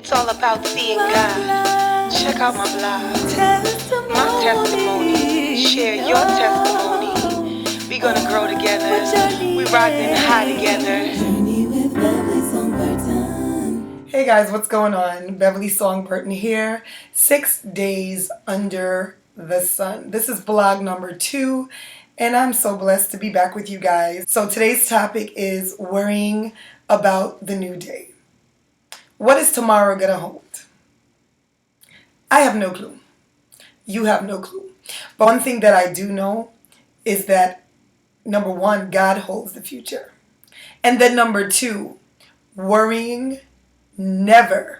It's all about seeing God. Check out my blog, my testimony. Share your testimony. We gonna grow together. We riding high together. Hey guys, what's going on? Beverly Songburton here. 6 days under the sun. This is blog number 2, and I'm so blessed to be back with you guys. So today's topic is worrying about the new day. What is tomorrow gonna hold? I have no clue. You have no clue. But one thing that I do know is that, number one, God holds the future. And then number two, worrying never,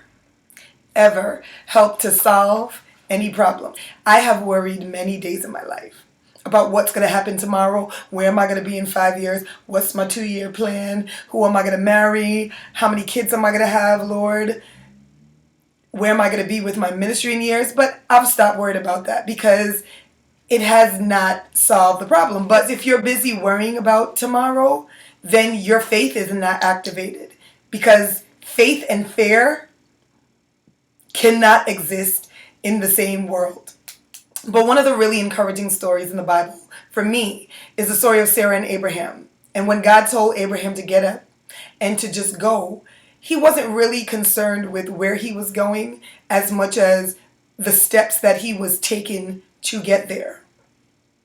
ever help to solve any problem. I have worried many days in my life about what's going to happen tomorrow, where am I going to be in 5 years, what's my 2-year plan, who am I going to marry, how many kids am I going to have, Lord, where am I going to be with my ministry in years. But I've stopped worried about that because it has not solved the problem. But if you're busy worrying about tomorrow, then your faith is not activated, because faith and fear cannot exist in the same world. But one of the really encouraging stories in the Bible for me is the story of Sarah and Abraham. And when God told Abraham to get up and to just go, he wasn't really concerned with where he was going as much as the steps that he was taking to get there.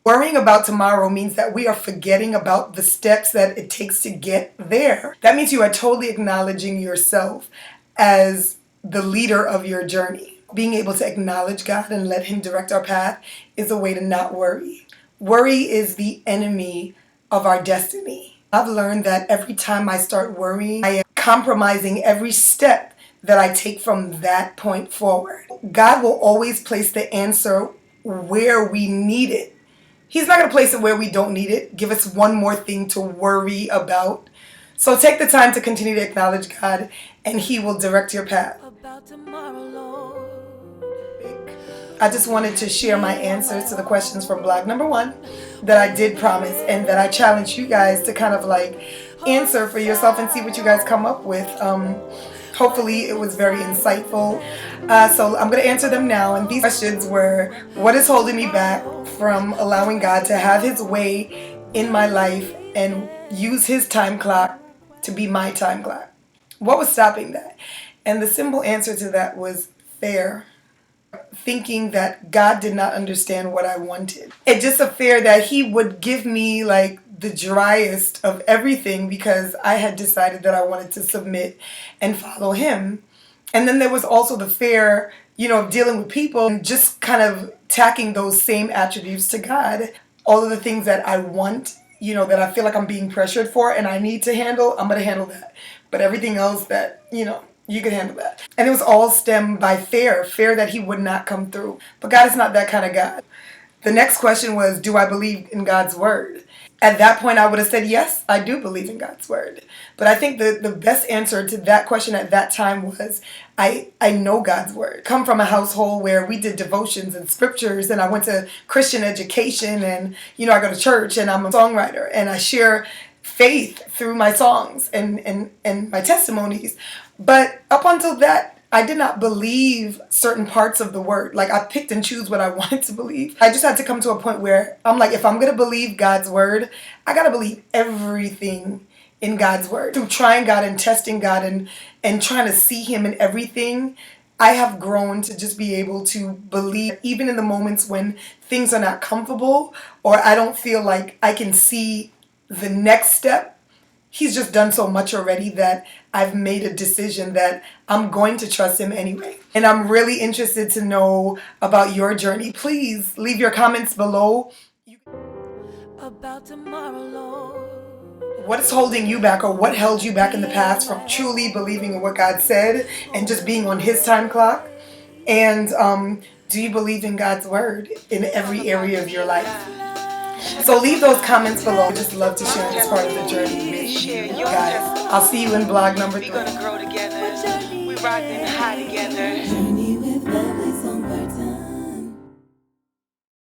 Worrying about tomorrow means that we are forgetting about the steps that it takes to get there. That means you are totally acknowledging yourself as the leader of your journey. Being able to acknowledge God and let Him direct our path is a way to not worry. Worry is the enemy of our destiny. I've learned that every time I start worrying, I am compromising every step that I take from that point forward. God will always place the answer where we need it. He's not going to place it where we don't need it. Give us one more thing to worry about. So take the time to continue to acknowledge God, and He will direct your path. I just wanted to share my answers to the questions from blog number 1 that I did promise, and that I challenge you guys to kind of like answer for yourself and see what you guys come up with. Hopefully it was very insightful. So I'm going to answer them now. And these questions were, what is holding me back from allowing God to have His way in my life and use His time clock to be my time clock? What was stopping that? And the simple answer to that was fear. Thinking that God did not understand what I wanted. It's just a fear that He would give me like the driest of everything because I had decided that I wanted to submit and follow Him. And then there was also the fear, of dealing with people and just kind of tacking those same attributes to God. All of the things that I want, that I feel like I'm being pressured for and I need to handle, I'm going to handle that. But everything else that, you can handle that. And it was all stemmed by fear that He would not come through. But God is not that kind of God. The next question was, do I believe in God's word? At that point, I would have said, yes, I do believe in God's word. But I think the best answer to that question at that time was, I know God's word. Come from a household where we did devotions and scriptures, and I went to Christian education, and, I go to church, and I'm a songwriter, and I share faith through my songs and my testimonies. But up until that, I did not believe certain parts of the word. Like, I picked and choose what I wanted to believe. I just had to come to a point where I'm like, if I'm going to believe God's word, I got to believe everything in God's word. Through trying God and testing God and trying to see Him in everything, I have grown to just be able to believe, even in the moments when things are not comfortable or I don't feel like I can see the next step. He's just done so much already that I've made a decision that I'm going to trust Him anyway. And I'm really interested to know about your journey. Please leave your comments below. About tomorrow, Lord. What is holding you back, or what held you back in the past from truly believing in what God said and just being on His time clock? And do you believe in God's word in every area of your life? So leave those comments below. I just love to share this part of the journey with you guys. I'll see you in blog number 3. We're gonna grow together. We riding high together.